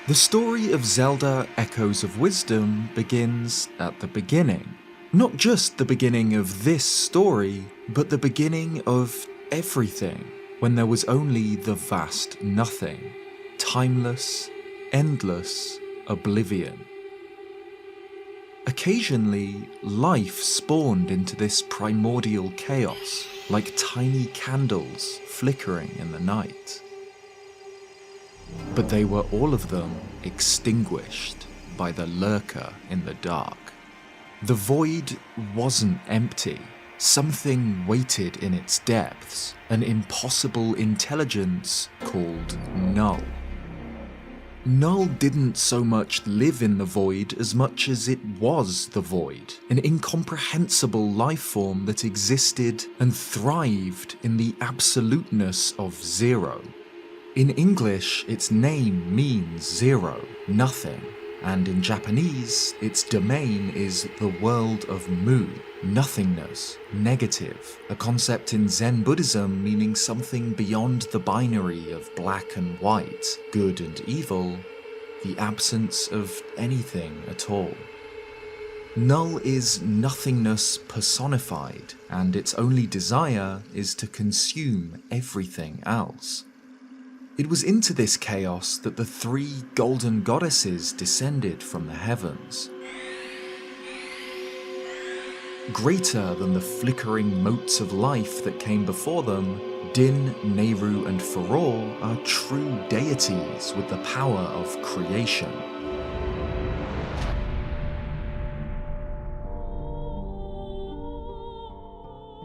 The story of Zelda Echoes of Wisdom begins at the beginning. Not just the beginning of this story, but the beginning of everything, when there was only the vast nothing. Timeless, endless oblivion. Occasionally, life spawned into this primordial chaos, like tiny candles flickering in the night. But they were all of them extinguished by the lurker in the dark. The void wasn't empty. Something waited in its depths, an impossible intelligence called Null. Null didn't so much live in the void as much as it was the void, an incomprehensible life form that existed and thrived in the absoluteness of zero. In English, its name means zero, nothing, and in Japanese, its domain is the world of Mu, nothingness, negative, a concept in Zen Buddhism meaning something beyond the binary of black and white, good and evil, the absence of anything at all. Null is nothingness personified, and its only desire is to consume everything else. It was into this chaos that the three golden goddesses descended from the heavens. Greater than the flickering motes of life that came before them, Din, Nehru, and Farore are true deities with the power of creation.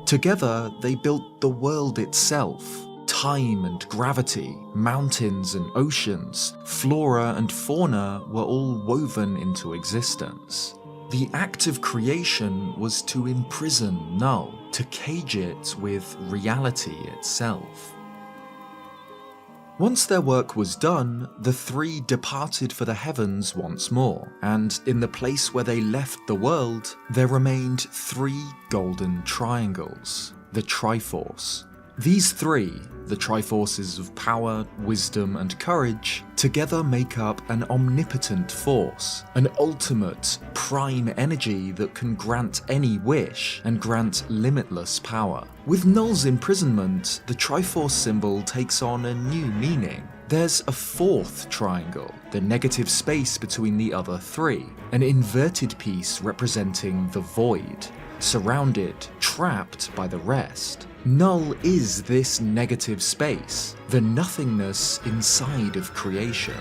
Together, they built the world itself. Time and gravity, mountains and oceans, flora and fauna were all woven into existence. The act of creation was to imprison Null, to cage it with reality itself. Once their work was done, the three departed for the heavens once more, and in the place where they left the world, there remained three golden triangles, the Triforce. These three, the Triforces of power, wisdom, and courage, together make up an omnipotent force, an ultimate, prime energy that can grant any wish and grant limitless power. With Null's imprisonment, the Triforce symbol takes on a new meaning. There's a fourth triangle, the negative space between the other three, an inverted piece representing the void, surrounded, trapped by the rest. Null is this negative space, the nothingness inside of creation.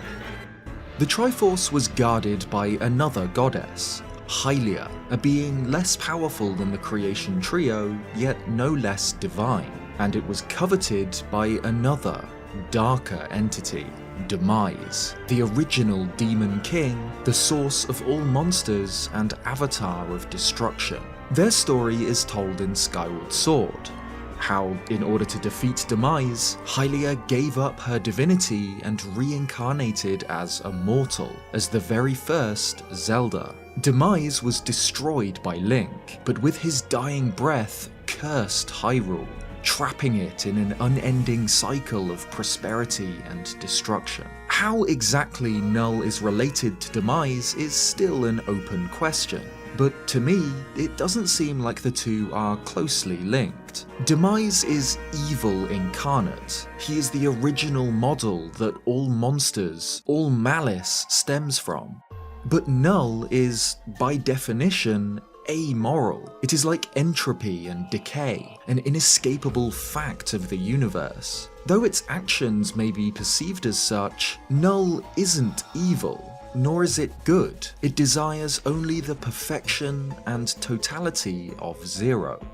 The Triforce was guarded by another goddess, Hylia, a being less powerful than the creation trio, yet no less divine, and it was coveted by another, darker entity, Demise, the original Demon King, the source of all monsters and avatar of destruction. Their story is told in Skyward Sword. How, in order to defeat Demise, Hylia gave up her divinity and reincarnated as a mortal, as the very first Zelda. Demise was destroyed by Link, but with his dying breath cursed Hyrule, trapping it in an unending cycle of prosperity and destruction. How exactly Null is related to Demise is still an open question. But to me, it doesn't seem like the two are closely linked. Demise is evil incarnate. He is the original model that all monsters, all malice stems from. But Null is, by definition, amoral. It is like entropy and decay, an inescapable fact of the universe. Though its actions may be perceived as such, Null isn't evil. Nor is it good. It desires only the perfection and totality of zero.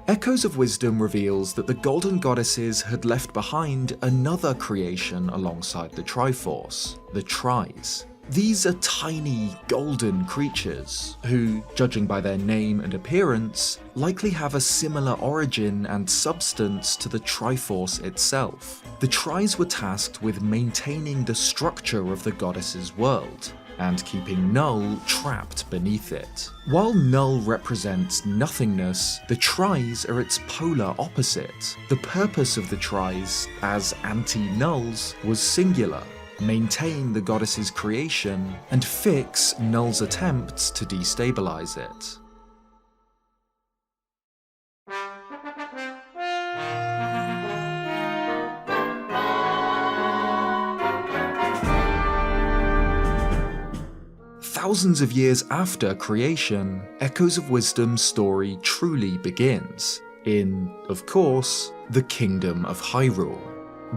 Echoes of Wisdom reveals that the Golden Goddesses had left behind another creation alongside the Triforce, the Tris. These are tiny, golden creatures who, judging by their name and appearance, likely have a similar origin and substance to the Triforce itself. The Tris were tasked with maintaining the structure of the goddess's world, and keeping Null trapped beneath it. While Null represents nothingness, the Tris are its polar opposite. The purpose of the Tris, as anti-Nulls, was singular. maintain the goddess's creation, and fix Null's attempts to destabilize it. Thousands of years after creation, Echoes of Wisdom's story truly begins, in, of course, the Kingdom of Hyrule.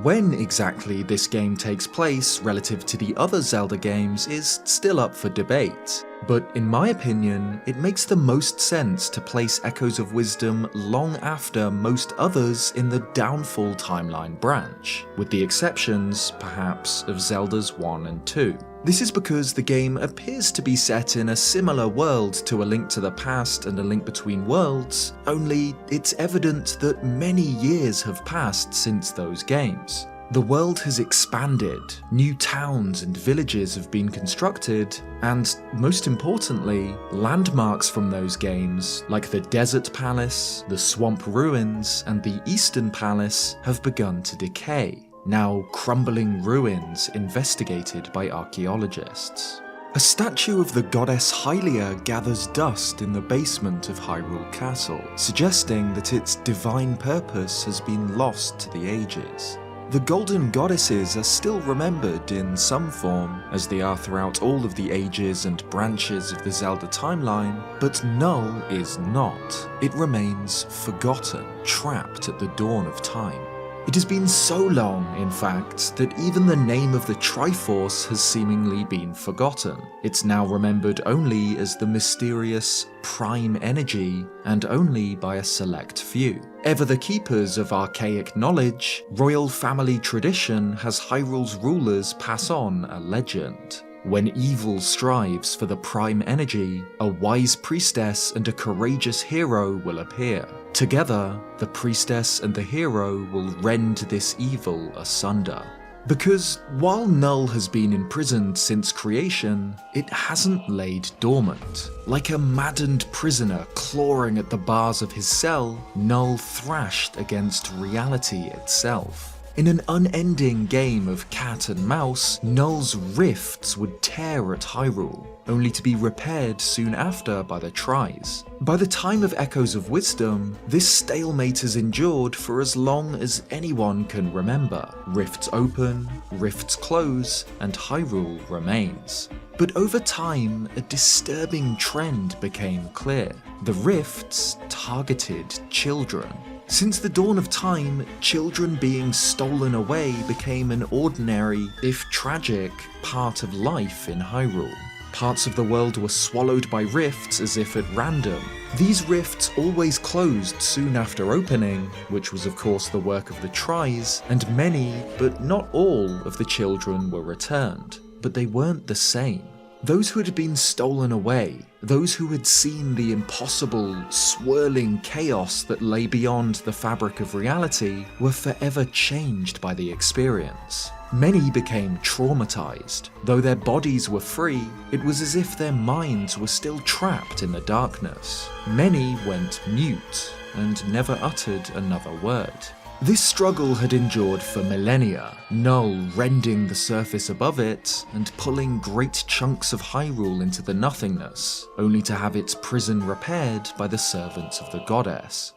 When exactly this game takes place relative to the other Zelda games is still up for debate, but in my opinion, it makes the most sense to place Echoes of Wisdom long after most others in the Downfall timeline branch, with the exceptions, perhaps, of Zelda's 1 and 2. This is because the game appears to be set in a similar world to A Link to the Past and A Link Between Worlds, only it's evident that many years have passed since those games. The world has expanded, new towns and villages have been constructed, and most importantly, landmarks from those games, like the Desert Palace, the Swamp Ruins, and the Eastern Palace, have begun to decay. Now crumbling ruins investigated by archaeologists. A statue of the goddess Hylia gathers dust in the basement of Hyrule Castle, suggesting that its divine purpose has been lost to the ages. The golden goddesses are still remembered in some form, as they are throughout all of the ages and branches of the Zelda timeline, but Null is not. It remains forgotten, trapped at the dawn of time. It has been so long, in fact, that even the name of the Triforce has seemingly been forgotten. It's now remembered only as the mysterious Prime Energy, and only by a select few. Ever the keepers of archaic knowledge, royal family tradition has Hyrule's rulers pass on a legend. When evil strives for the Prime Energy, a wise priestess and a courageous hero will appear. Together, the priestess and the hero will rend this evil asunder. Because while Null has been imprisoned since creation, it hasn't laid dormant. Like a maddened prisoner clawing at the bars of his cell, Null thrashed against reality itself. In an unending game of cat and mouse, Null's rifts would tear at Hyrule, only to be repaired soon after by the Tries. By the time of Echoes of Wisdom, this stalemate has endured for as long as anyone can remember. Rifts open, rifts close, and Hyrule remains. But over time, a disturbing trend became clear. The rifts targeted children. Since the dawn of time, children being stolen away became an ordinary, if tragic, part of life in Hyrule. Parts of the world were swallowed by rifts as if at random. These rifts always closed soon after opening, which was of course the work of the Tries, and many, but not all, of the children were returned. But they weren't the same. Those who had been stolen away, those who had seen the impossible, swirling chaos that lay beyond the fabric of reality, were forever changed by the experience. Many became traumatized. Though their bodies were free, it was as if their minds were still trapped in the darkness. Many went mute and never uttered another word. This struggle had endured for millennia, Null rending the surface above it and pulling great chunks of Hyrule into the nothingness, only to have its prison repaired by the servants of the goddess.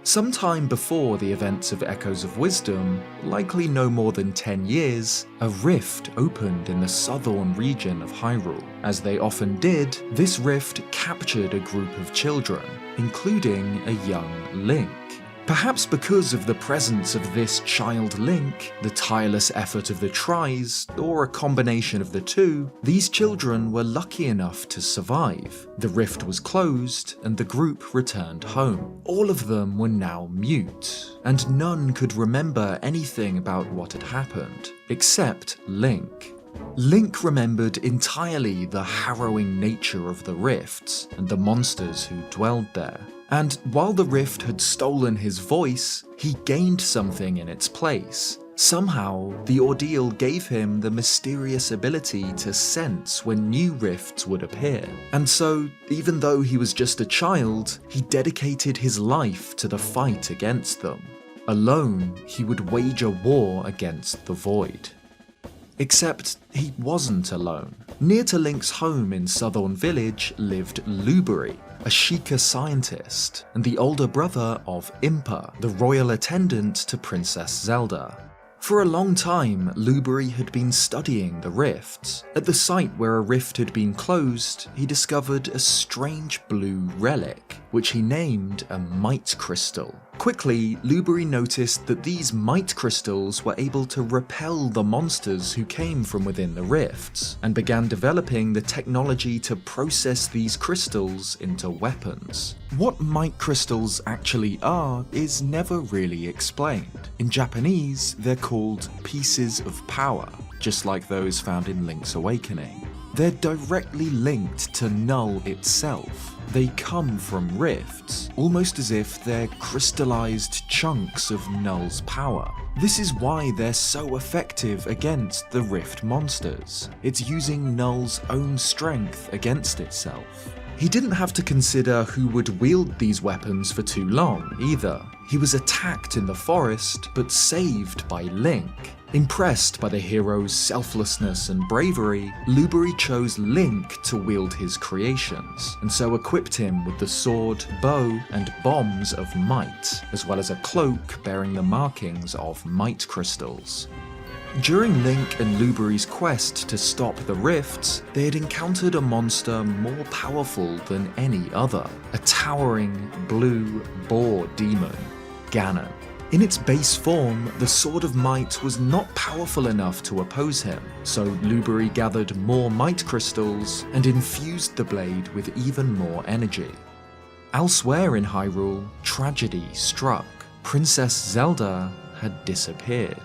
Sometime before the events of Echoes of Wisdom, likely no more than 10 years, a rift opened in the southern region of Hyrule. As they often did, this rift captured a group of children, including a young Link. Perhaps because of the presence of this child Link, the tireless effort of the Tries, or a combination of the two, these children were lucky enough to survive. The rift was closed, and the group returned home. All of them were now mute, and none could remember anything about what had happened, except Link. Link remembered entirely the harrowing nature of the rifts, and the monsters who dwelled there. And while the rift had stolen his voice, he gained something in its place. Somehow, the ordeal gave him the mysterious ability to sense when new rifts would appear. And so, even though he was just a child, he dedicated his life to the fight against them. Alone, he would wage a war against the void. Except he wasn't alone. Near to Link's home in Southern Village lived Lubery, a Sheikah scientist, and the older brother of Impa, the royal attendant to Princess Zelda. For a long time, Lubery had been studying the rifts. At the site where a rift had been closed, he discovered a strange blue relic, which he named a might crystal. Quickly, Lubery noticed that these might crystals were able to repel the monsters who came from within the rifts, and began developing the technology to process these crystals into weapons. What might crystals actually are is never really explained. In Japanese, they're called pieces of power, just like those found in Link's Awakening. They're directly linked to Null itself. They come from rifts, almost as if they're crystallized chunks of Null's power. This is why they're so effective against the rift monsters. It's using Null's own strength against itself. He didn't have to consider who would wield these weapons for too long, either. He was attacked in the forest, but saved by Link. Impressed by the hero's selflessness and bravery, Lubery chose Link to wield his creations, and so equipped him with the sword, bow, and bombs of might, as well as a cloak bearing the markings of might crystals. During Link and Lubery's quest to stop the rifts, they had encountered a monster more powerful than any other, a towering blue boar demon, Ganon. In its base form, the Sword of Might was not powerful enough to oppose him, so Lubery gathered more might crystals and infused the blade with even more energy. Elsewhere in Hyrule, tragedy struck. Princess Zelda had disappeared.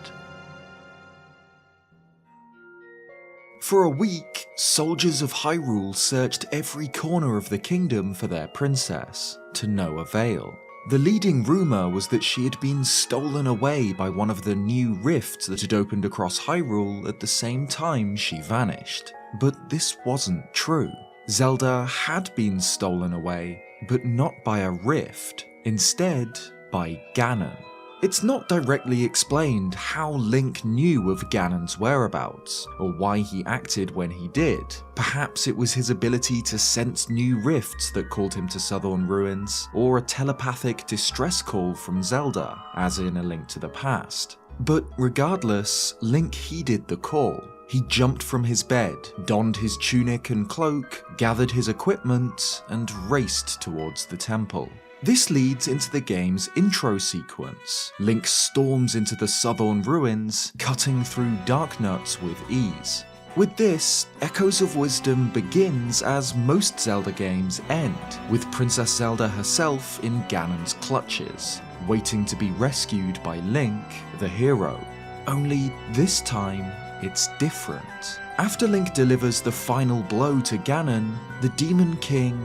For a week, soldiers of Hyrule searched every corner of the kingdom for their princess, to no avail. The leading rumour was that she had been stolen away by one of the new rifts that had opened across Hyrule at the same time she vanished. But this wasn't true. Zelda had been stolen away, but not by a rift, instead by Ganon. It's not directly explained how Link knew of Ganon's whereabouts, or why he acted when he did. Perhaps it was his ability to sense new rifts that called him to Southern Ruins, or a telepathic distress call from Zelda, as in A Link to the Past. But regardless, Link heeded the call. He jumped from his bed, donned his tunic and cloak, gathered his equipment, and raced towards the temple. This leads into the game's intro sequence. Link storms into the Southern Ruins, cutting through dark nuts with ease. With this, Echoes of Wisdom begins as most Zelda games end, with Princess Zelda herself in Ganon's clutches, waiting to be rescued by Link, the hero. Only this time, it's different. After Link delivers the final blow to Ganon, the Demon King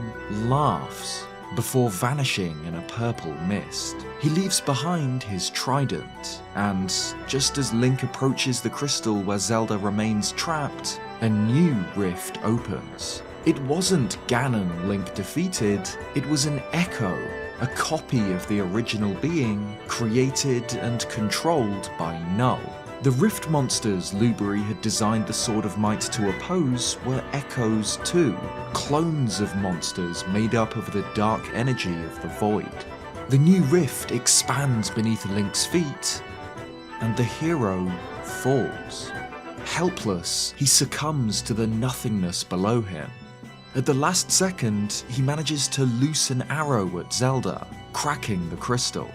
laughs, before vanishing in a purple mist. He leaves behind his trident, and just as Link approaches the crystal where Zelda remains trapped, a new rift opens. It wasn't Ganon Link defeated, it was an echo, a copy of the original being, created and controlled by Null. The rift monsters Lubery had designed the Sword of Might to oppose were echoes too, clones of monsters made up of the dark energy of the void. The new rift expands beneath Link's feet, and the hero falls. Helpless, he succumbs to the nothingness below him. At the last second, he manages to loose an arrow at Zelda, cracking the crystal.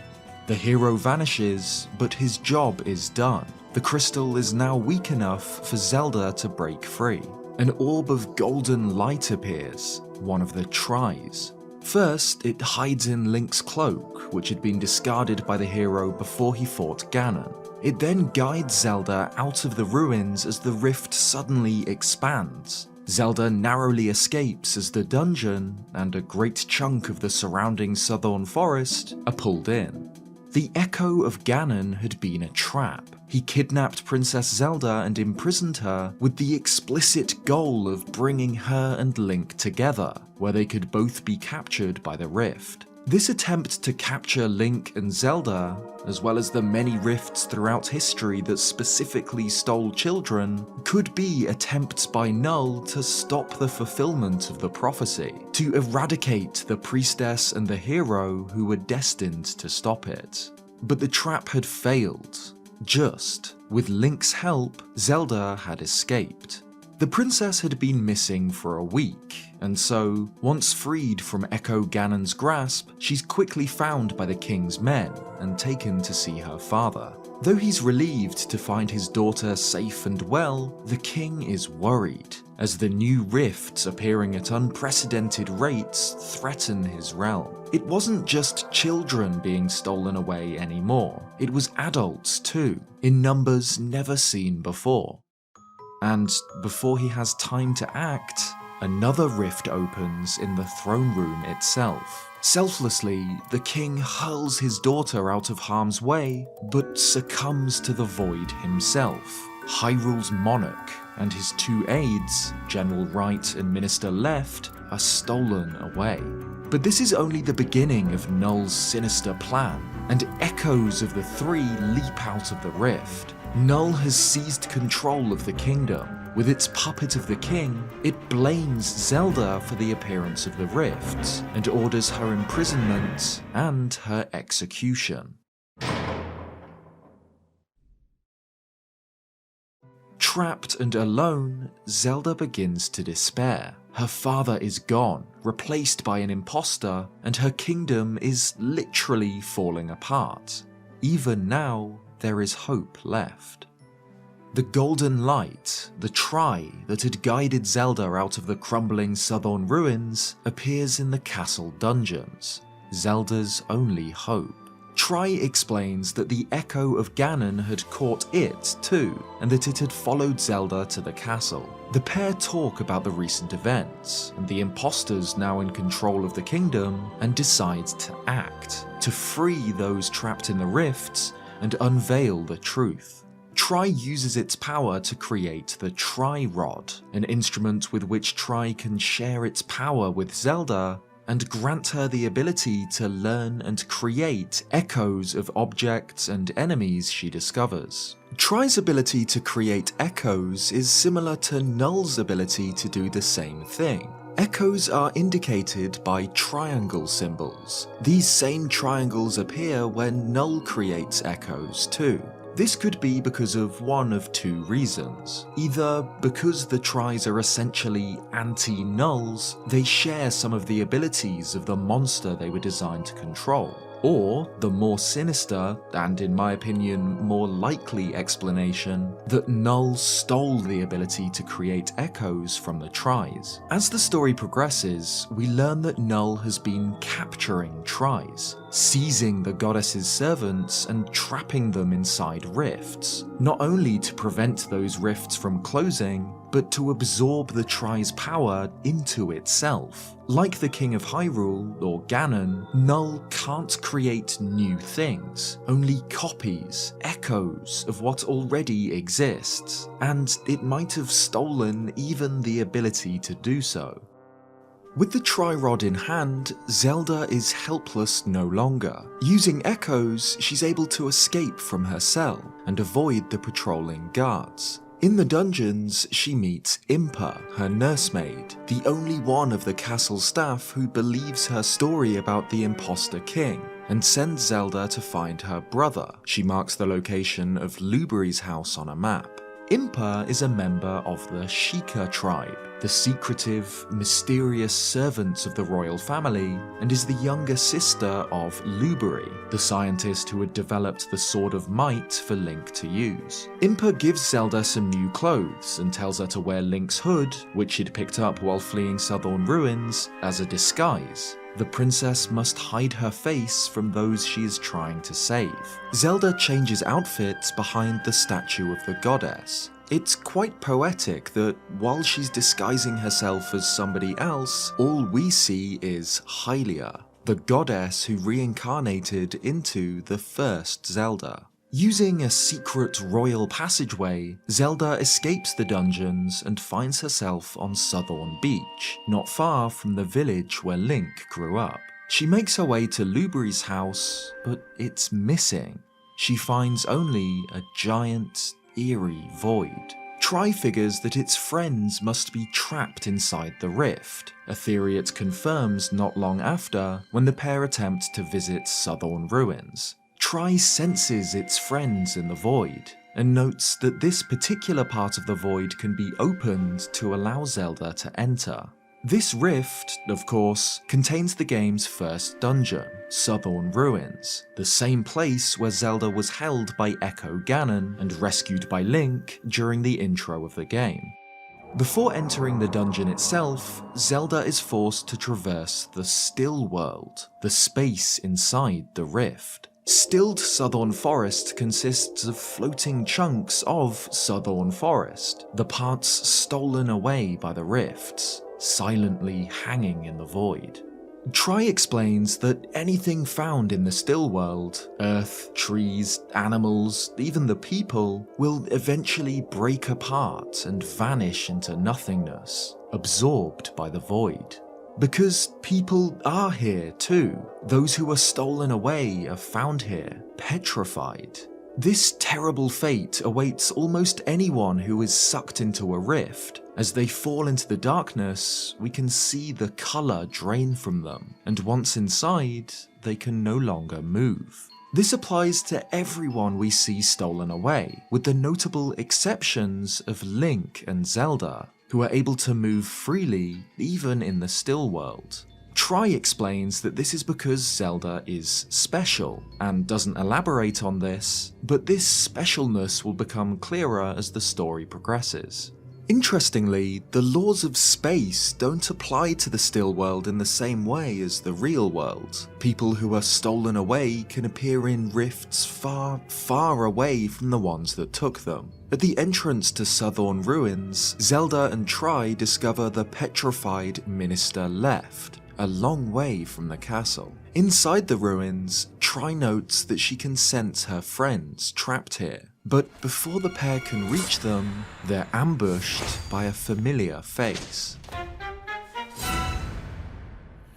The hero vanishes, but his job is done. The crystal is now weak enough for Zelda to break free. An orb of golden light appears, one of the tries. First, it hides in Link's cloak, which had been discarded by the hero before he fought Ganon. It then guides Zelda out of the ruins as the rift suddenly expands. Zelda narrowly escapes as the dungeon, and a great chunk of the surrounding southern forest, are pulled in. The Echo of Ganon had been a trap. He kidnapped Princess Zelda and imprisoned her with the explicit goal of bringing her and Link together, where they could both be captured by the rift. This attempt to capture Link and Zelda, as well as the many rifts throughout history that specifically stole children, could be attempts by Null to stop the fulfillment of the prophecy, to eradicate the priestess and the hero who were destined to stop it. But the trap had failed. Just, with Link's help, Zelda had escaped. The princess had been missing for a week, and so, once freed from Echo Ganon's grasp, she's quickly found by the king's men and taken to see her father. Though he's relieved to find his daughter safe and well, the king is worried, as the new rifts appearing at unprecedented rates threaten his realm. It wasn't just children being stolen away anymore, it was adults too, in numbers never seen before. And before he has time to act, another rift opens in the throne room itself. Selflessly, the king hurls his daughter out of harm's way, but succumbs to the void himself. Hyrule's monarch and his two aides, General Right and Minister Left, are stolen away. But this is only the beginning of Null's sinister plan, and echoes of the three leap out of the rift. Null has seized control of the kingdom. With its puppet of the king, it blames Zelda for the appearance of the rifts, and orders her imprisonment and her execution. Trapped and alone, Zelda begins to despair. Her father is gone, replaced by an impostor, and her kingdom is literally falling apart. Even now, there is hope left. The golden light, the Tri that had guided Zelda out of the crumbling southern ruins, appears in the castle dungeons, Zelda's only hope. Tri explains that the echo of Ganon had caught it too, and that it had followed Zelda to the castle. The pair talk about the recent events, and the imposters now in control of the kingdom, and decide to act, to free those trapped in the rifts, and unveil the truth. Tri uses its power to create the Tri-Rod, an instrument with which Tri can share its power with Zelda, and grant her the ability to learn and create echoes of objects and enemies she discovers. Tri's ability to create echoes is similar to Null's ability to do the same thing. Echoes are indicated by triangle symbols. These same triangles appear when Null creates echoes too. This could be because of one of two reasons. Either because the Tris are essentially anti-Nulls, they share some of the abilities of the monster they were designed to control. Or the more sinister, and in my opinion more likely explanation, that Null stole the ability to create echoes from the Tris. As the story progresses, we learn that Null has been capturing Tris, seizing the goddess's servants and trapping them inside rifts, not only to prevent those rifts from closing, but to absorb the Tri's power into itself. Like the King of Hyrule, or Ganon, Null can't create new things, only copies, echoes of what already exists, and it might have stolen even the ability to do so. With the Tri-Rod in hand, Zelda is helpless no longer. Using echoes, she's able to escape from her cell and avoid the patrolling guards. In the dungeons, she meets Impa, her nursemaid, the only one of the castle staff who believes her story about the impostor king, and sends Zelda to find her brother. She marks the location of Luberry's house on a map. Impa is a member of the Sheikah tribe, the secretive, mysterious servants of the royal family, and is the younger sister of Luberry, the scientist who had developed the Sword of Might for Link to use. Impa gives Zelda some new clothes and tells her to wear Link's hood, which she'd picked up while fleeing southern ruins, as a disguise. The princess must hide her face from those she is trying to save. Zelda changes outfits behind the statue of the goddess. It's quite poetic that while she's disguising herself as somebody else, all we see is Hylia, the goddess who reincarnated into the first Zelda. Using a secret royal passageway, Zelda escapes the dungeons and finds herself on Southern Beach, not far from the village where Link grew up. She makes her way to Lubri's house, but it's missing. She finds only a giant, eerie void. Tri figures that its friends must be trapped inside the rift, a theory it confirms not long after when the pair attempt to visit Southern Ruins. Tri senses its friends in the void, and notes that this particular part of the void can be opened to allow Zelda to enter. This rift, of course, contains the game's first dungeon, Southern Ruins, the same place where Zelda was held by Echo Ganon and rescued by Link during the intro of the game. Before entering the dungeon itself, Zelda is forced to traverse the Still World, the space inside the rift. Stilled Southern Forest consists of floating chunks of Southern Forest, the parts stolen away by the rifts, silently hanging in the void. Tri explains that anything found in the Still World, earth, trees, animals, even the people, will eventually break apart and vanish into nothingness, absorbed by the void. Because people are here too. Those who are stolen away are found here, petrified. This terrible fate awaits almost anyone who is sucked into a rift. As they fall into the darkness, we can see the colour drain from them, and once inside, they can no longer move. This applies to everyone we see stolen away, with the notable exceptions of Link and Zelda, who are able to move freely even in the Still World. Tri explains that this is because Zelda is special, and doesn't elaborate on this, but this specialness will become clearer as the story progresses. Interestingly, the laws of space don't apply to the Still World in the same way as the real world. People who are stolen away can appear in rifts far, far away from the ones that took them. At the entrance to Southern Ruins, Zelda and Tri discover the petrified Minister left, a long way from the castle. Inside the ruins, Tri notes that she can sense her friends trapped here. But before the pair can reach them, they're ambushed by a familiar face.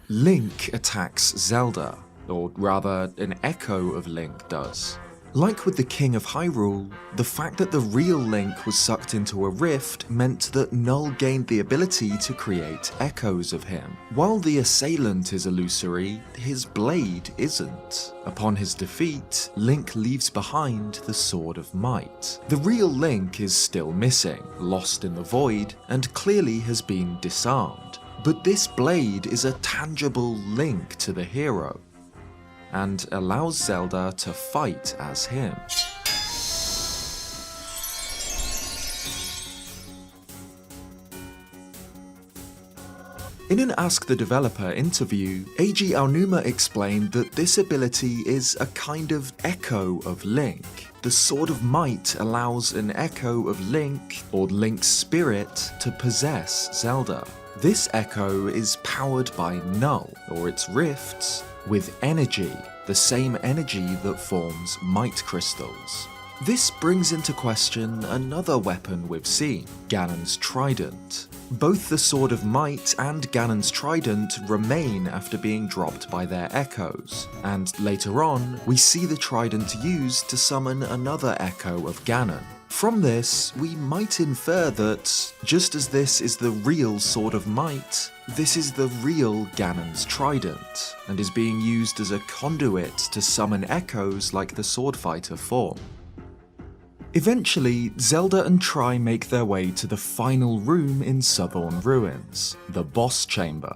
Link attacks Zelda, or rather an echo of Link does. Like with the King of Hyrule, the fact that the real Link was sucked into a rift meant that Null gained the ability to create echoes of him. While the assailant is illusory, his blade isn't. Upon his defeat, Link leaves behind the Sword of Might. The real Link is still missing, lost in the void, and clearly has been disarmed. But this blade is a tangible link to the hero, and allows Zelda to fight as him. In an Ask the Developer interview, Eiji Aonuma explained that this ability is a kind of echo of Link. The Sword of Might allows an echo of Link, or Link's spirit, to possess Zelda. This echo is powered by Null, or its rifts, with energy, the same energy that forms might crystals. This brings into question another weapon we've seen, Ganon's Trident. Both the Sword of Might and Ganon's Trident remain after being dropped by their echoes, and later on, we see the Trident used to summon another echo of Ganon. From this, we might infer that, just as this is the real Sword of Might, this is the real Ganon's Trident, and is being used as a conduit to summon echoes like the sword fighter form. Eventually, Zelda and Tri make their way to the final room in Southern Ruins, the boss chamber.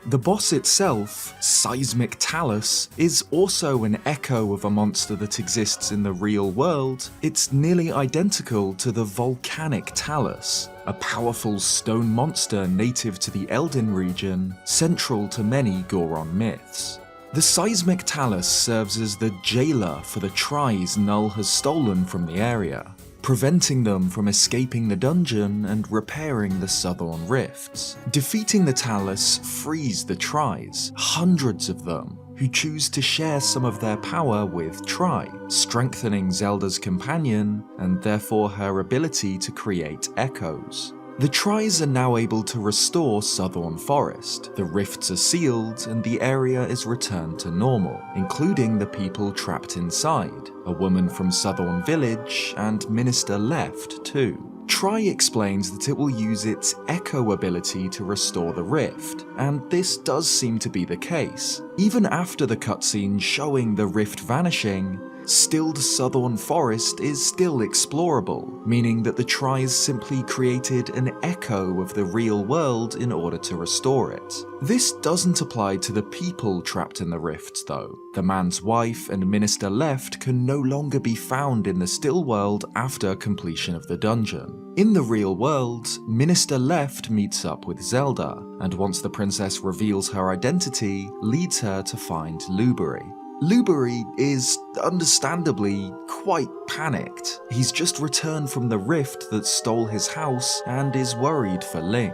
The boss itself, Seismic Talus, is also an echo of a monster that exists in the real world. It's nearly identical to the volcanic Talus, a powerful stone monster native to the Elden region, central to many Goron myths. The Seismic Talus serves as the jailer for the Tris Null has stolen from the area, preventing them from escaping the dungeon and repairing the southern rifts. Defeating the Talus frees the Tris, hundreds of them, who choose to share some of their power with Tri, strengthening Zelda's companion and therefore her ability to create echoes. The Tries are now able to restore Southern Forest, the rifts are sealed, and the area is returned to normal, including the people trapped inside, a woman from Southern Village, and Minister Left too. Tri explains that it will use its Echo ability to restore the rift, and this does seem to be the case. Even after the cutscene showing the rift vanishing, stilled Southern Forest is still explorable, meaning that the Tries simply created an echo of the real world in order to restore it. This doesn't apply to the people trapped in the rifts though. The man's wife and Minister Left can no longer be found in the still world after completion of the dungeon. In the real world, Minister Left meets up with Zelda, and once the princess reveals her identity, leads her to find Lubery. Lubery is, understandably, quite panicked. He's just returned from the rift that stole his house and is worried for Link.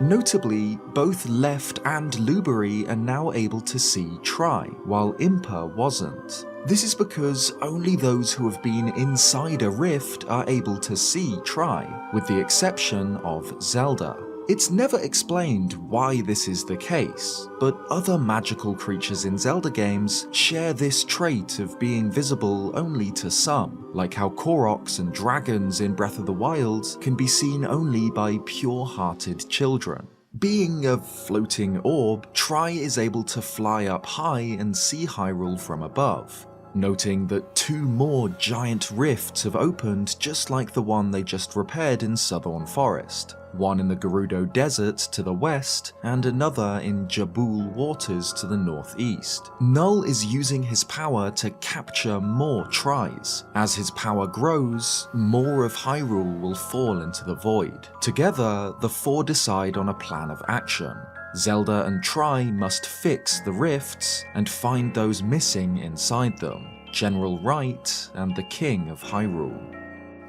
Notably, both Left and Lubery are now able to see Tri, while Impa wasn't. This is because only those who have been inside a rift are able to see Tri, with the exception of Zelda. It's never explained why this is the case, but other magical creatures in Zelda games share this trait of being visible only to some, like how Koroks and dragons in Breath of the Wild can be seen only by pure-hearted children. Being a floating orb, Tri is able to fly up high and see Hyrule from above, noting that 2 more giant rifts have opened just like the one they just repaired in Southern Forest. One in the Gerudo Desert to the west, and another in Jabul Waters to the northeast. Null is using his power to capture more Tries. As his power grows, more of Hyrule will fall into the void. Together, the 4 decide on a plan of action. Zelda and Tri must fix the rifts and find those missing inside them, General Wright and the King of Hyrule.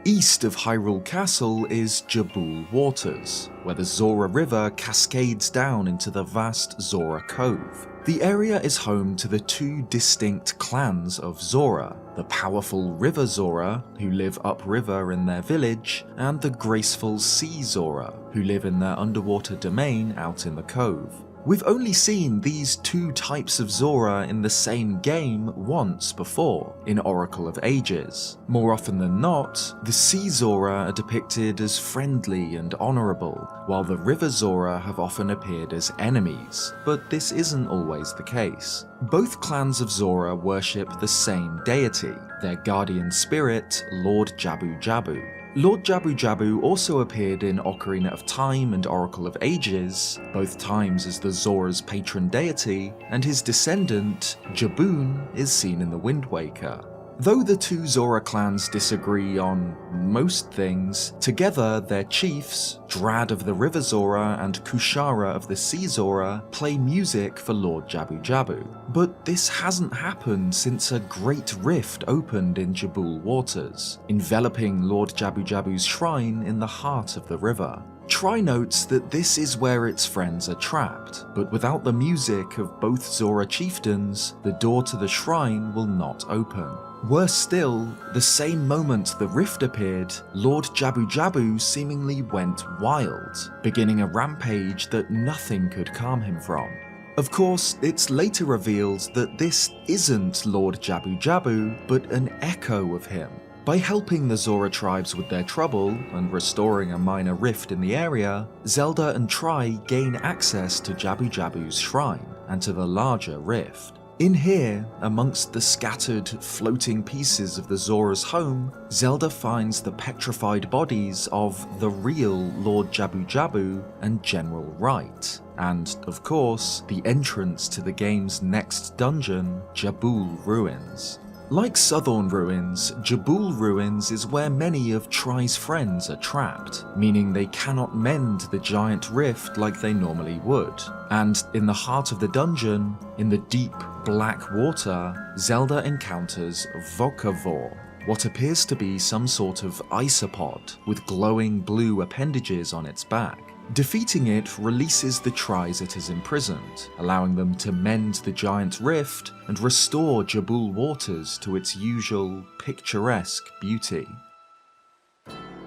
East of Hyrule Castle is Jabul Waters, where the Zora River cascades down into the vast Zora Cove. The area is home to the 2 distinct clans of Zora, the powerful River Zora, who live upriver in their village, and the graceful Sea Zora, who live in their underwater domain out in the cove. We've only seen these 2 types of Zora in the same game once before, in Oracle of Ages. More often than not, the Sea Zora are depicted as friendly and honourable, while the River Zora have often appeared as enemies, but this isn't always the case. Both clans of Zora worship the same deity, their guardian spirit, Lord Jabu Jabu. Lord Jabu Jabu also appeared in Ocarina of Time and Oracle of Ages, both times as the Zora's patron deity, and his descendant, Jaboon, is seen in the Wind Waker. Though the 2 Zora clans disagree on most things, together their chiefs, Drad of the River Zora and Kushara of the Sea Zora, play music for Lord Jabu Jabu. But this hasn't happened since a great rift opened in Jabul Waters, enveloping Lord Jabu Jabu's shrine in the heart of the river. Tri notes that this is where its friends are trapped, but without the music of both Zora chieftains, the door to the shrine will not open. Worse still, the same moment the rift appeared, Lord Jabu Jabu seemingly went wild, beginning a rampage that nothing could calm him from. Of course, it's later revealed that this isn't Lord Jabu Jabu, but an echo of him. By helping the Zora tribes with their trouble, and restoring a minor rift in the area, Zelda and Tri gain access to Jabu Jabu's shrine, and to the larger rift. In here, amongst the scattered, floating pieces of the Zora's home, Zelda finds the petrified bodies of the real Lord Jabu Jabu and General Wright, and, of course, the entrance to the game's next dungeon, Jabul Ruins. Like Southern Ruins, Jabul Ruins is where many of Tri's friends are trapped, meaning they cannot mend the giant rift like they normally would. And in the heart of the dungeon, in the deep, black water, Zelda encounters Vocavor, what appears to be some sort of isopod with glowing blue appendages on its back. Defeating it releases the Tries it has imprisoned, allowing them to mend the giant rift and restore Jabul Waters to its usual picturesque beauty.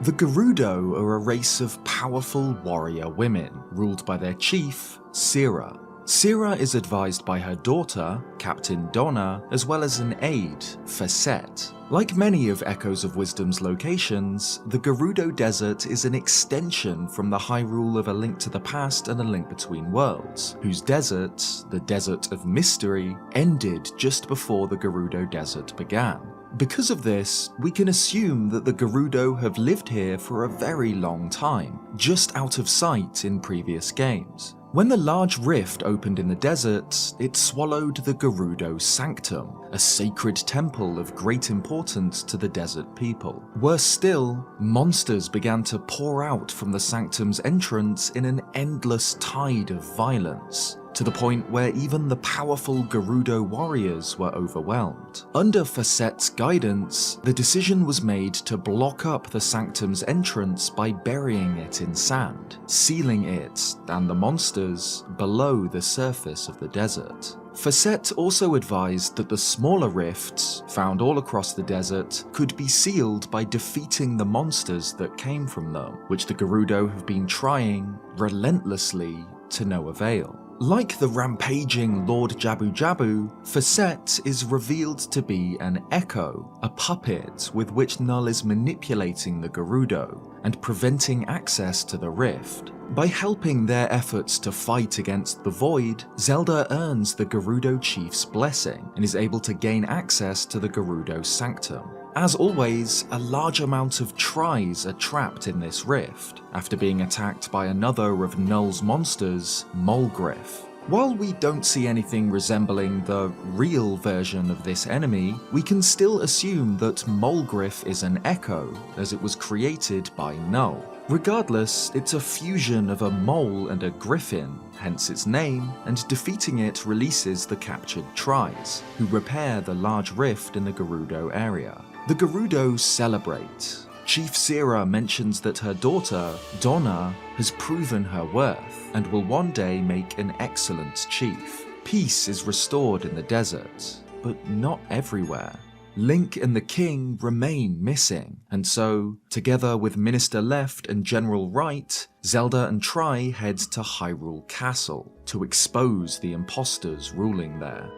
The Gerudo are a race of powerful warrior women, ruled by their chief, Sira. Sira is advised by her daughter, Captain Donna, as well as an aide, Facette. Like many of Echoes of Wisdom's locations, the Gerudo Desert is an extension from the Hyrule of A Link to the Past and A Link Between Worlds, whose desert, the Desert of Mystery, ended just before the Gerudo Desert began. Because of this, we can assume that the Gerudo have lived here for a very long time, just out of sight in previous games. When the large rift opened in the desert, it swallowed the Gerudo Sanctum, a sacred temple of great importance to the desert people. Worse still, monsters began to pour out from the Sanctum's entrance in an endless tide of violence, to the point where even the powerful Gerudo warriors were overwhelmed. Under Facette's guidance, the decision was made to block up the Sanctum's entrance by burying it in sand, sealing it and the monsters below the surface of the desert. Facette also advised that the smaller rifts, found all across the desert, could be sealed by defeating the monsters that came from them, which the Gerudo have been trying relentlessly to no avail. Like the rampaging Lord Jabu Jabu, Facette is revealed to be an echo, a puppet with which Null is manipulating the Gerudo and preventing access to the rift. By helping their efforts to fight against the Void, Zelda earns the Gerudo Chief's blessing and is able to gain access to the Gerudo Sanctum. As always, a large amount of tries are trapped in this rift, after being attacked by another of Null's monsters, Molgriff. While we don't see anything resembling the real version of this enemy, we can still assume that Molgriff is an echo, as it was created by Null. Regardless, it's a fusion of a mole and a griffin, hence its name, and defeating it releases the captured tries, who repair the large rift in the Gerudo area. The Gerudo celebrate. Chief Sira mentions that her daughter, Donna, has proven her worth and will one day make an excellent chief. Peace is restored in the desert, but not everywhere. Link and the king remain missing, and so, together with Minister Left and General Right, Zelda and Tri head to Hyrule Castle to expose the imposters ruling there.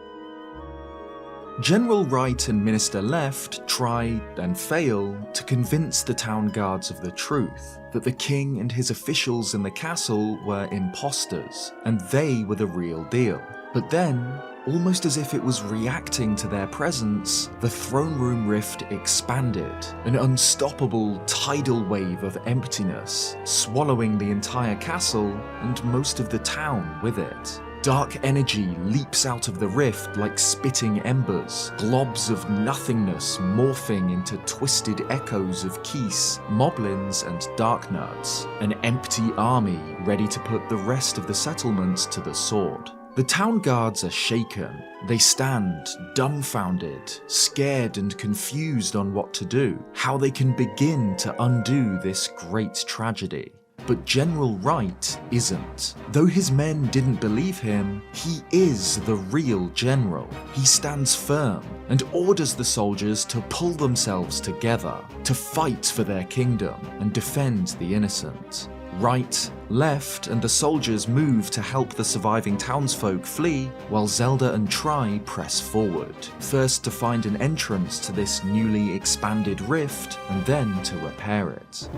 General Right and Minister Left try, and fail, to convince the town guards of the truth, that the king and his officials in the castle were imposters, and they were the real deal. But then, almost as if it was reacting to their presence, the throne room rift expanded, an unstoppable tidal wave of emptiness, swallowing the entire castle and most of the town with it. Dark energy leaps out of the rift like spitting embers, globs of nothingness morphing into twisted echoes of Keese, Moblins, and Darknuts, an empty army ready to put the rest of the settlements to the sword. The town guards are shaken. They stand, dumbfounded, scared and confused on what to do, how they can begin to undo this great tragedy. But General Right isn't. Though his men didn't believe him, he is the real general. He stands firm and orders the soldiers to pull themselves together, to fight for their kingdom and defend the innocent. Right, Left, and the soldiers move to help the surviving townsfolk flee, while Zelda and Tri press forward, first to find an entrance to this newly expanded rift, and then to repair it.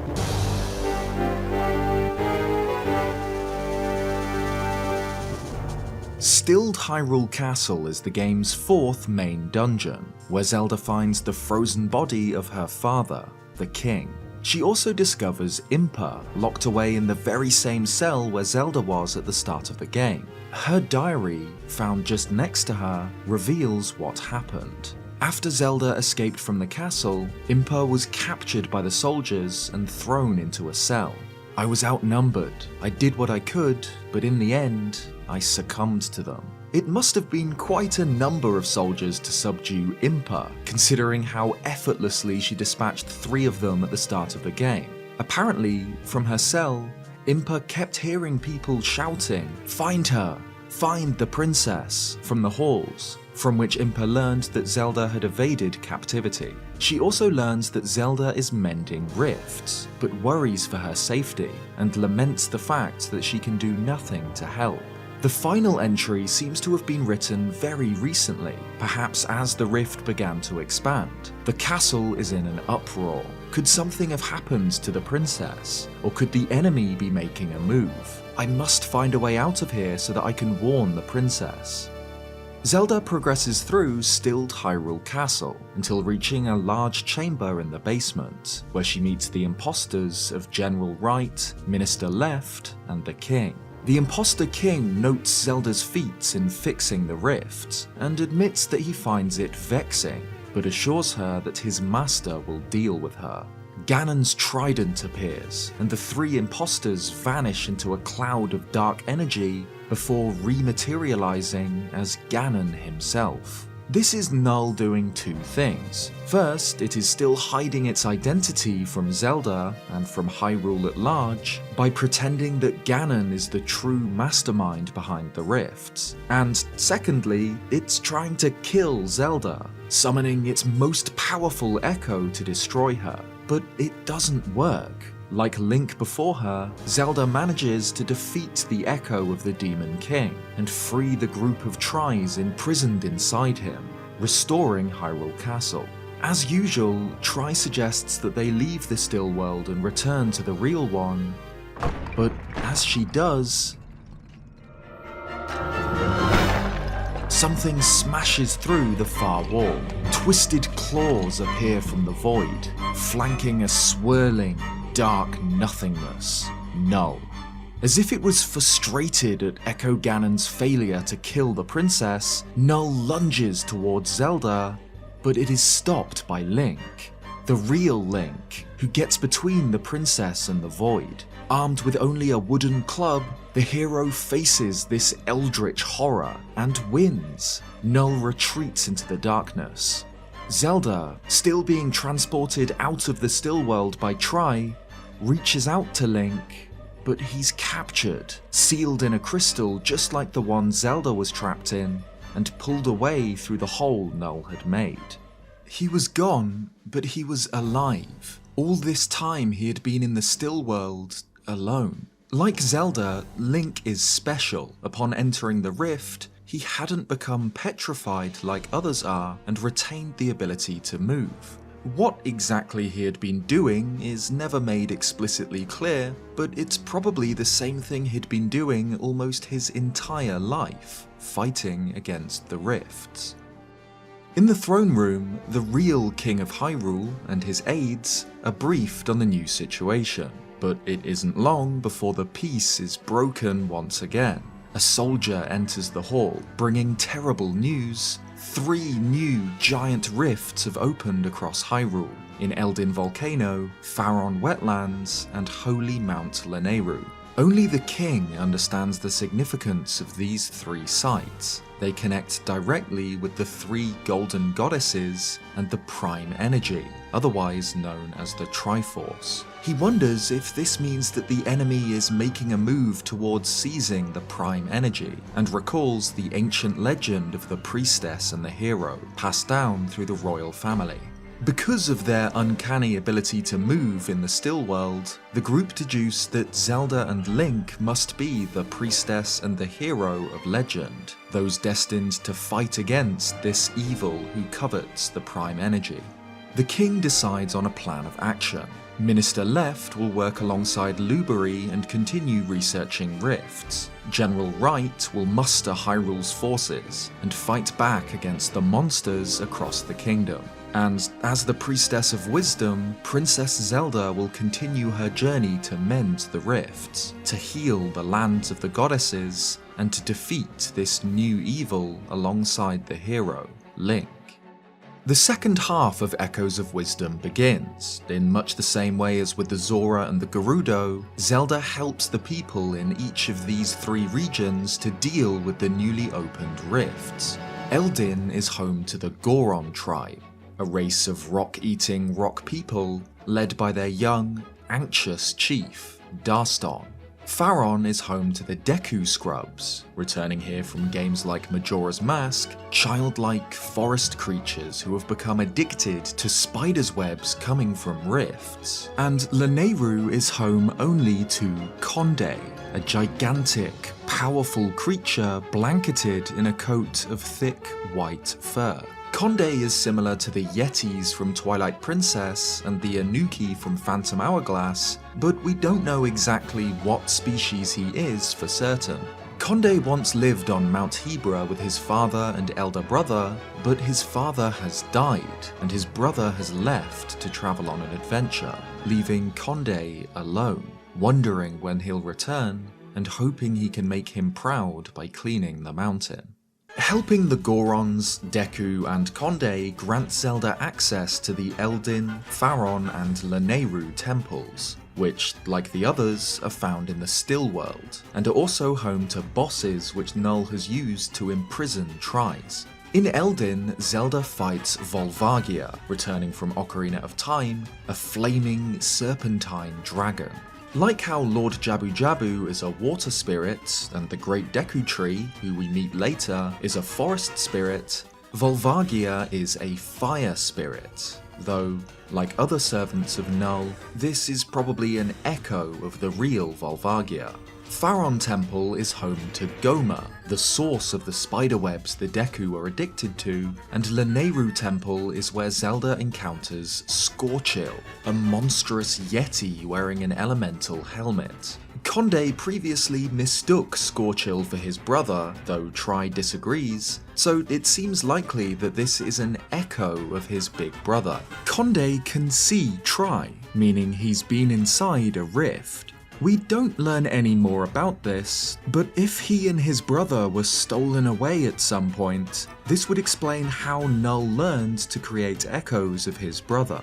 Stilled Hyrule Castle is the game's fourth main dungeon, where Zelda finds the frozen body of her father, the king. She also discovers Impa, locked away in the very same cell where Zelda was at the start of the game. Her diary, found just next to her, reveals what happened. After Zelda escaped from the castle, Impa was captured by the soldiers and thrown into a cell. I was outnumbered. I did what I could, but in the end, I succumbed to them. It must have been quite a number of soldiers to subdue Impa, considering how effortlessly she dispatched 3 of them at the start of the game. Apparently, from her cell, Impa kept hearing people shouting, "Find her! Find the princess!" from the halls. from which Impa learned that Zelda had evaded captivity. She also learns that Zelda is mending rifts, but worries for her safety and laments the fact that she can do nothing to help. The final entry seems to have been written very recently, perhaps as the rift began to expand. The castle is in an uproar. Could something have happened to the princess? Or could the enemy be making a move? I must find a way out of here so that I can warn the princess. Zelda progresses through stilled Hyrule Castle until reaching a large chamber in the basement, where she meets the impostors of General Right, Minister Left, and the King. The impostor king notes Zelda's feats in fixing the rift, and admits that he finds it vexing, but assures her that his master will deal with her. Ganon's trident appears, and the three impostors vanish into a cloud of dark energy before rematerializing as Ganon himself. This is Null doing two things. First, it is still hiding its identity from Zelda and from Hyrule at large by pretending that Ganon is the true mastermind behind the rifts. And secondly, it's trying to kill Zelda, summoning its most powerful echo to destroy her. But it doesn't work. Like Link before her, Zelda manages to defeat the echo of the Demon King and free the group of Tris imprisoned inside him, restoring Hyrule Castle. As usual, Tri suggests that they leave the still world and return to the real one, but as she does, something smashes through the far wall. Twisted claws appear from the void, flanking a swirling, dark nothingness, Null. As if it was frustrated at Echo Ganon's failure to kill the princess, Null lunges towards Zelda, but it is stopped by Link. The real Link, who gets between the princess and the void. Armed with only a wooden club, the hero faces this eldritch horror and wins. Null retreats into the darkness. Zelda, still being transported out of the still world by Tri, reaches out to Link, but he's captured, sealed in a crystal just like the one Zelda was trapped in, and pulled away through the hole Null had made. He was gone, but he was alive. All this time he had been in the still world, alone. Like Zelda, Link is special. Upon entering the rift, he hadn't become petrified like others are, and retained the ability to move. What exactly he had been doing is never made explicitly clear, but it's probably the same thing he'd been doing almost his entire life, fighting against the rifts. In the throne room, the real King of Hyrule and his aides are briefed on the new situation, but it isn't long before the peace is broken once again. A soldier enters the hall, bringing terrible news. 3 new giant rifts have opened across Hyrule, in Eldin Volcano, Faron Wetlands, and Holy Mount Lanayru. Only the king understands the significance of these 3 sites. They connect directly with the 3 golden goddesses and the prime energy, otherwise known as the Triforce. He wonders if this means that the enemy is making a move towards seizing the prime energy, and recalls the ancient legend of the priestess and the hero, passed down through the royal family. Because of their uncanny ability to move in the still world, the group deduced that Zelda and Link must be the priestess and the hero of legend, those destined to fight against this evil who covets the prime energy. The king decides on a plan of action. Minister Left will work alongside Lubery and continue researching rifts. General Right will muster Hyrule's forces and fight back against the monsters across the kingdom. And as the Priestess of Wisdom, Princess Zelda will continue her journey to mend the rifts, to heal the lands of the goddesses, and to defeat this new evil alongside the hero, Link. The second half of Echoes of Wisdom begins. In much the same way as with the Zora and the Gerudo, Zelda helps the people in each of these 3 regions to deal with the newly opened rifts. Eldin is home to the Goron tribe, a race of rock-eating rock people led by their young, anxious chief, Darston. Faron is home to the Deku Scrubs, returning here from games like Majora's Mask, childlike forest creatures who have become addicted to spiders' webs coming from rifts. And Lanayru is home only to Konde, a gigantic, powerful creature blanketed in a coat of thick white fur. Konde is similar to the Yetis from Twilight Princess and the Anuki from Phantom Hourglass, but we don't know exactly what species he is for certain. Konde once lived on Mount Hebra with his father and elder brother, but his father has died and his brother has left to travel on an adventure, leaving Konde alone, wondering when he'll return and hoping he can make him proud by cleaning the mountain. Helping the Gorons, Deku, and Konde grants Zelda access to the Eldin, Faron, and Lanayru temples, which, like the others, are found in the Still World, and are also home to bosses which Null has used to imprison Tries. In Eldin, Zelda fights Volvagia, returning from Ocarina of Time, a flaming, serpentine dragon. Like how Lord Jabu Jabu is a water spirit, and the Great Deku Tree, who we meet later, is a forest spirit, Volvagia is a fire spirit, though, like other servants of Null, this is probably an echo of the real Volvagia. Faron Temple is home to Goma, the source of the spiderwebs the Deku are addicted to, and Lanayru Temple is where Zelda encounters Scorchill, a monstrous yeti wearing an elemental helmet. Konde previously mistook Scorchill for his brother, though Tri disagrees, so it seems likely that this is an echo of his big brother. Konde can see Tri, meaning he's been inside a rift. We don't learn any more about this, but if he and his brother were stolen away at some point, this would explain how Null learned to create echoes of his brother.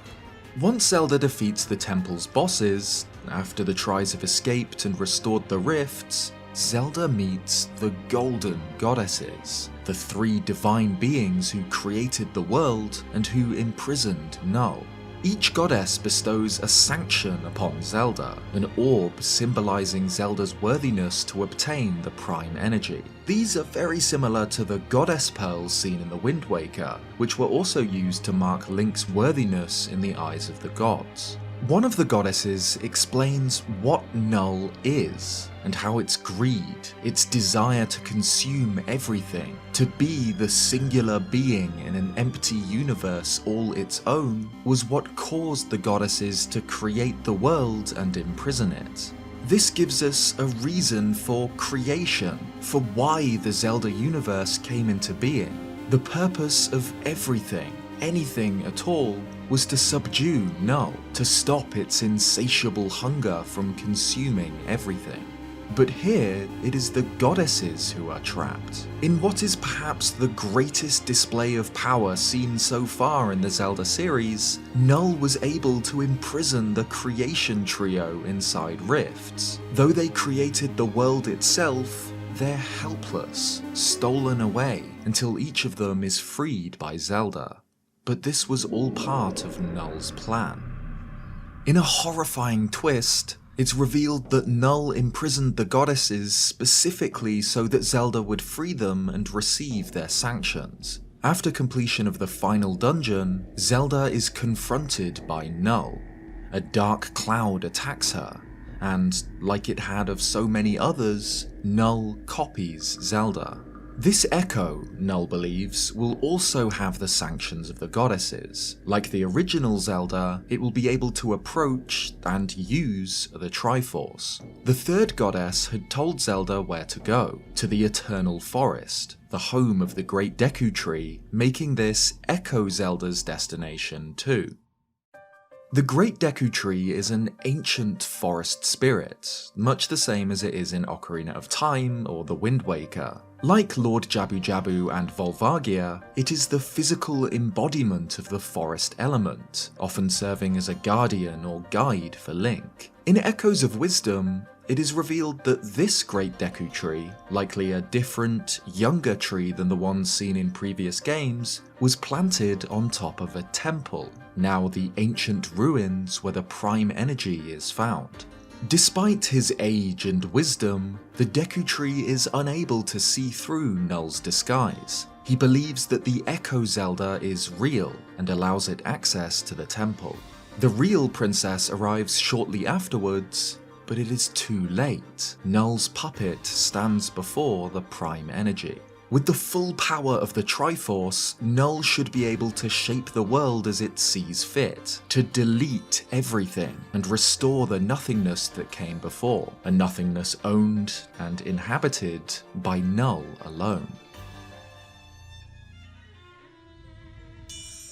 Once Zelda defeats the temple's bosses, after the Tries have escaped and restored the rifts, Zelda meets the Golden Goddesses, the three divine beings who created the world and who imprisoned Null. Each goddess bestows a sanction upon Zelda, an orb symbolizing Zelda's worthiness to obtain the Prime Energy. These are very similar to the goddess pearls seen in the Wind Waker, which were also used to mark Link's worthiness in the eyes of the gods. One of the goddesses explains what Null is, and how its greed, its desire to consume everything, to be the singular being in an empty universe all its own, was what caused the goddesses to create the world and imprison it. This gives us a reason for creation, for why the Zelda universe came into being. The purpose of everything, anything at all, was to subdue Null, to stop its insatiable hunger from consuming everything. But here, it is the goddesses who are trapped. In what is perhaps the greatest display of power seen so far in the Zelda series, Null was able to imprison the creation trio inside rifts. Though they created the world itself, they're helpless, stolen away, until each of them is freed by Zelda. But this was all part of Null's plan. In a horrifying twist, it's revealed that Null imprisoned the goddesses specifically so that Zelda would free them and receive their sanctions. After completion of the final dungeon, Zelda is confronted by Null. A dark cloud attacks her, and, like it had of so many others, Null copies Zelda. This echo, Null believes, will also have the sanctions of the goddesses. Like the original Zelda, it will be able to approach and use the Triforce. The third goddess had told Zelda where to go, to the Eternal Forest, the home of the Great Deku Tree, making this Echo Zelda's destination too. The Great Deku Tree is an ancient forest spirit, much the same as it is in Ocarina of Time or the Wind Waker. Like Lord Jabu Jabu and Volvagia, it is the physical embodiment of the forest element, often serving as a guardian or guide for Link. In Echoes of Wisdom, it is revealed that this Great Deku Tree, likely a different, younger tree than the ones seen in previous games, was planted on top of a temple, now the ancient ruins where the Prime Energy is found. Despite his age and wisdom, the Deku Tree is unable to see through Null's disguise. He believes that the Echo Zelda is real and allows it access to the temple. The real princess arrives shortly afterwards, but it is too late. Null's puppet stands before the Prime Energy. With the full power of the Triforce, Null should be able to shape the world as it sees fit, to delete everything and restore the nothingness that came before, a nothingness owned and inhabited by Null alone.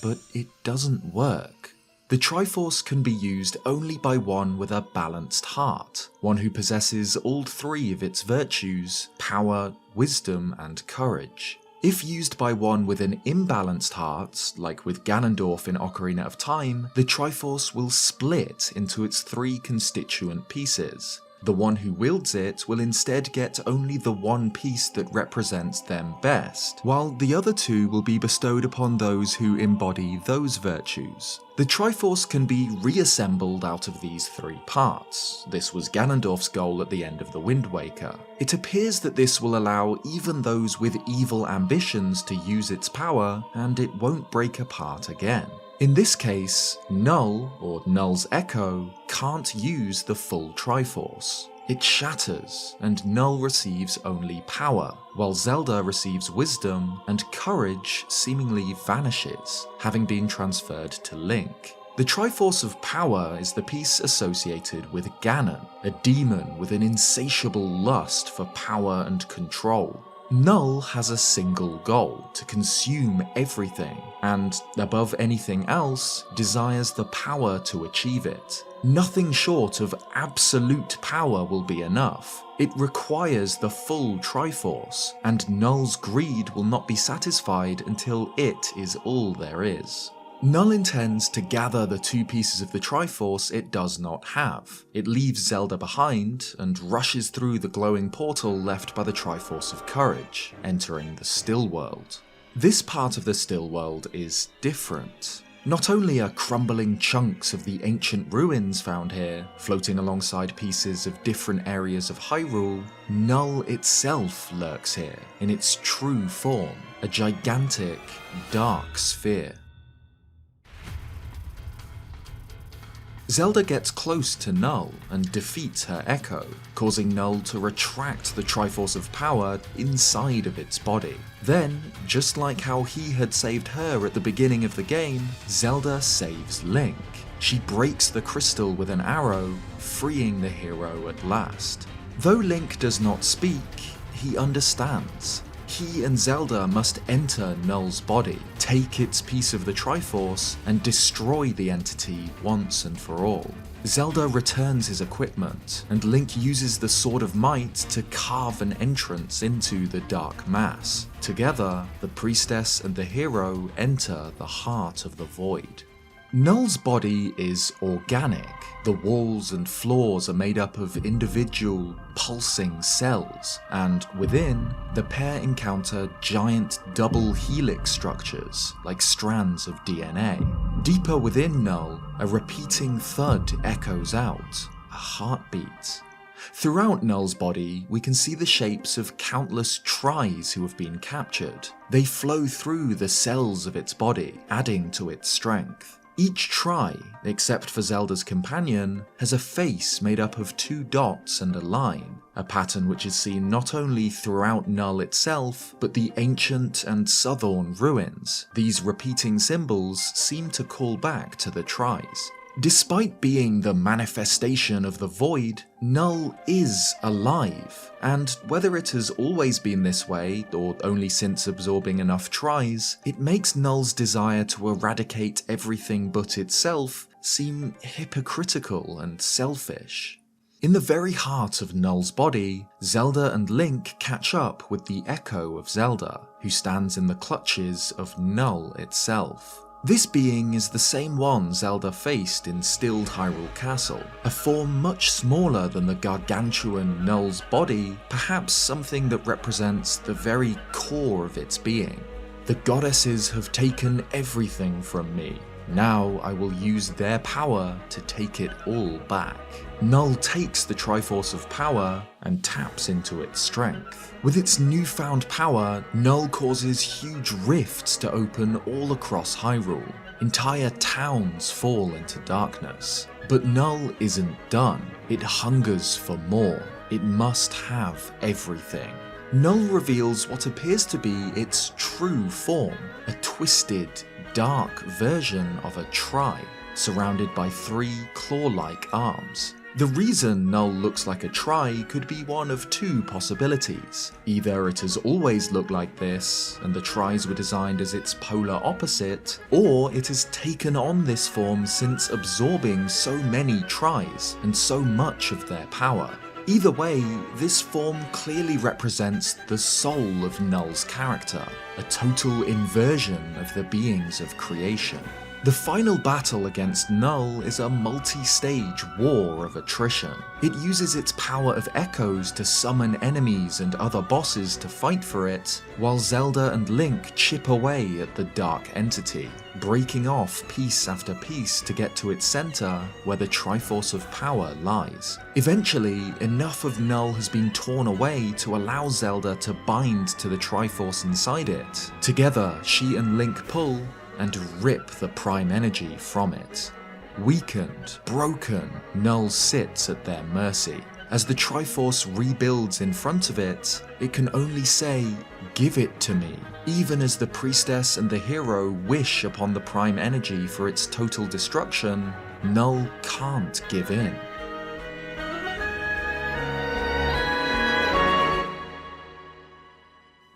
But it doesn't work. The Triforce can be used only by one with a balanced heart, one who possesses all three of its virtues: power, wisdom, and courage. If used by one with an imbalanced heart, like with Ganondorf in Ocarina of Time, the Triforce will split into its three constituent pieces. The one who wields it will instead get only the one piece that represents them best, while the other two will be bestowed upon those who embody those virtues. The Triforce can be reassembled out of these three parts. This was Ganondorf's goal at the end of The Wind Waker. It appears that this will allow even those with evil ambitions to use its power, and it won't break apart again. In this case, Null, or Null's Echo, can't use the full Triforce. It shatters, and Null receives only power, while Zelda receives wisdom, and courage seemingly vanishes, having been transferred to Link. The Triforce of Power is the piece associated with Ganon, a demon with an insatiable lust for power and control. Null has a single goal: to consume everything, and, above anything else, desires the power to achieve it. Nothing short of absolute power will be enough. It requires the full Triforce, and Null's greed will not be satisfied until it is all there is. Null intends to gather the two pieces of the Triforce it does not have. It leaves Zelda behind and rushes through the glowing portal left by the Triforce of Courage, entering the Still World. This part of the Still World is different. Not only are crumbling chunks of the ancient ruins found here, floating alongside pieces of different areas of Hyrule, Null itself lurks here, in its true form, a gigantic, dark sphere. Zelda gets close to Null and defeats her Echo, causing Null to retract the Triforce of Power inside of its body. Then, just like how he had saved her at the beginning of the game, Zelda saves Link. She breaks the crystal with an arrow, freeing the hero at last. Though Link does not speak, he understands. He and Zelda must enter Null's body, take its piece of the Triforce, and destroy the entity once and for all. Zelda returns his equipment, and Link uses the Sword of Might to carve an entrance into the dark mass. Together, the priestess and the hero enter the heart of the void. Null's body is organic. The walls and floors are made up of individual, pulsing cells, and within, the pair encounter giant double helix structures, like strands of DNA. Deeper within Null, a repeating thud echoes out, a heartbeat. Throughout Null's body, we can see the shapes of countless tries who have been captured. They flow through the cells of its body, adding to its strength. Each try, except for Zelda's companion, has a face made up of two dots and a line, a pattern which is seen not only throughout Null itself, but the ancient and southern ruins. These repeating symbols seem to call back to the tries. Despite being the manifestation of the void, Null is alive, and whether it has always been this way, or only since absorbing enough tries, it makes Null's desire to eradicate everything but itself seem hypocritical and selfish. In the very heart of Null's body, Zelda and Link catch up with the Echo of Zelda, who stands in the clutches of Null itself. This being is the same one Zelda faced in Stilled Hyrule Castle, a form much smaller than the gargantuan Null's body, perhaps something that represents the very core of its being. "The goddesses have taken everything from me," Now I will use their power to take it all back. Null takes the Triforce of Power and taps into its strength. With its newfound power, Null causes huge rifts to open all across Hyrule. Entire towns fall into darkness. But Null isn't done. It hungers for more. It must have everything. Null reveals what appears to be its true form, a twisted, dark version of a Tri, surrounded by 3 claw-like arms. The reason Null looks like a Tri could be one of 2 possibilities. Either it has always looked like this, and the Tris were designed as its polar opposite, or it has taken on this form since absorbing so many Tris and so much of their power. Either way, this form clearly represents the soul of Null's character, a total inversion of the beings of creation. The final battle against Null is a multi-stage war of attrition. It uses its power of echoes to summon enemies and other bosses to fight for it, while Zelda and Link chip away at the dark entity, breaking off piece after piece to get to its center where the Triforce of Power lies. Eventually, enough of Null has been torn away to allow Zelda to bind to the Triforce inside it. Together, she and Link pull and rip the prime energy from it. Weakened, broken, Null sits at their mercy. As the Triforce rebuilds in front of it, it can only say, "Give it to me," even as the priestess and the hero wish upon the prime energy for its total destruction. Null can't give in.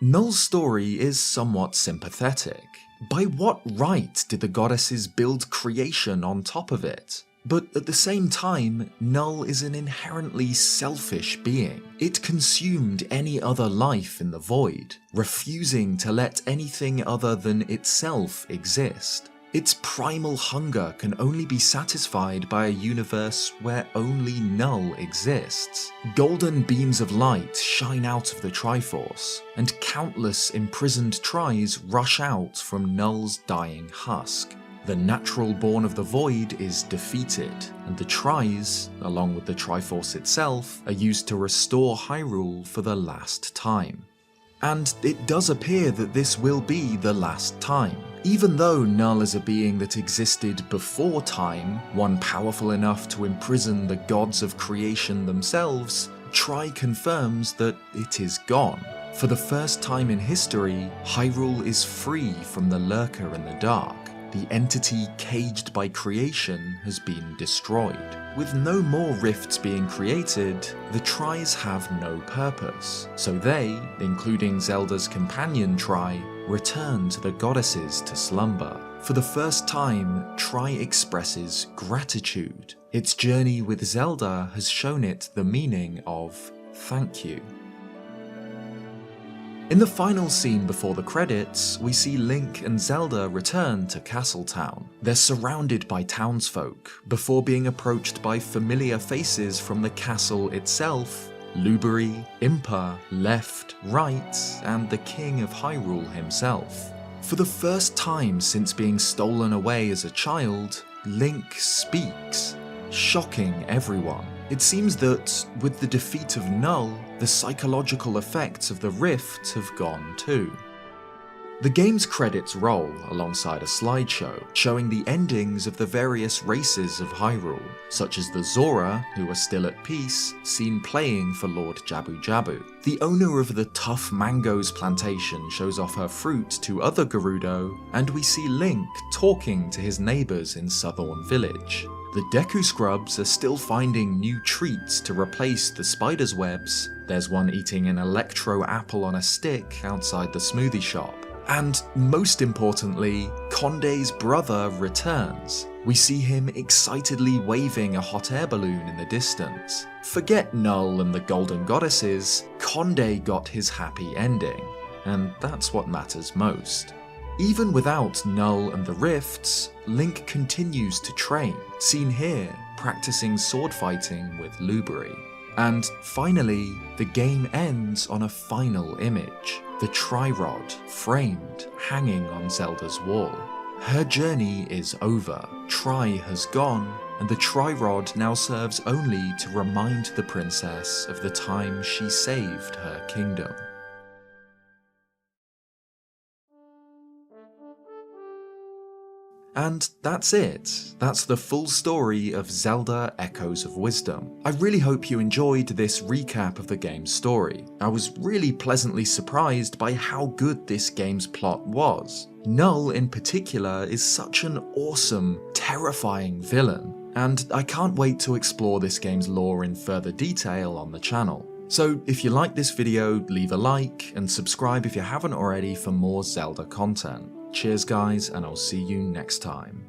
Null's story is somewhat sympathetic. By what right did the goddesses build creation on top of it? But at the same time, Null is an inherently selfish being. It consumed any other life in the void, refusing to let anything other than itself exist. Its primal hunger can only be satisfied by a universe where only Null exists. Golden beams of light shine out of the Triforce, and countless imprisoned Tris rush out from Null's dying husk. The natural born of the void is defeated, and the Tris, along with the Triforce itself, are used to restore Hyrule for the last time. And it does appear that this will be the last time. Even though Null is a being that existed before time, one powerful enough to imprison the gods of creation themselves, Tri confirms that it is gone. For the first time in history, Hyrule is free from the lurker in the dark. The entity caged by creation has been destroyed. With no more rifts being created, the Tris have no purpose, so they, including Zelda's companion Tri, return to the goddesses to slumber. For the first time, Tri expresses gratitude. Its journey with Zelda has shown it the meaning of thank you. In the final scene before the credits, we see Link and Zelda return to Castletown. They're surrounded by townsfolk, before being approached by familiar faces from the castle itself: Lubery, Impa, Left, Right, and the King of Hyrule himself. For the first time since being stolen away as a child, Link speaks, shocking everyone. It seems that, with the defeat of Null, the psychological effects of the rift have gone too. The game's credits roll alongside a slideshow showing the endings of the various races of Hyrule, such as the Zora, who are still at peace, seen playing for Lord Jabu Jabu. The owner of the Tough Mangoes plantation shows off her fruit to other Gerudo, and we see Link talking to his neighbours in Southorn Village. The Deku Scrubs are still finding new treats to replace the spider's webs. There's one eating an electro apple on a stick outside the smoothie shop. And most importantly, Conde's brother returns. We see him excitedly waving a hot air balloon in the distance. Forget Null and the Golden Goddesses, Conde got his happy ending, and that's what matters most. Even without Null and the Rifts, Link continues to train, seen here practicing sword fighting with Lubery. And finally, the game ends on a final image, the Tri-Rod framed, hanging on Zelda's wall. Her journey is over, Tri has gone, and the Tri-Rod now serves only to remind the princess of the time she saved her kingdom. And that's it. That's the full story of Zelda Echoes of Wisdom. I really hope you enjoyed this recap of the game's story. I was really pleasantly surprised by how good this game's plot was. Null in particular is such an awesome, terrifying villain, and I can't wait to explore this game's lore in further detail on the channel. So if you like this video, leave a like and subscribe if you haven't already for more Zelda content. Cheers guys, and I'll see you next time.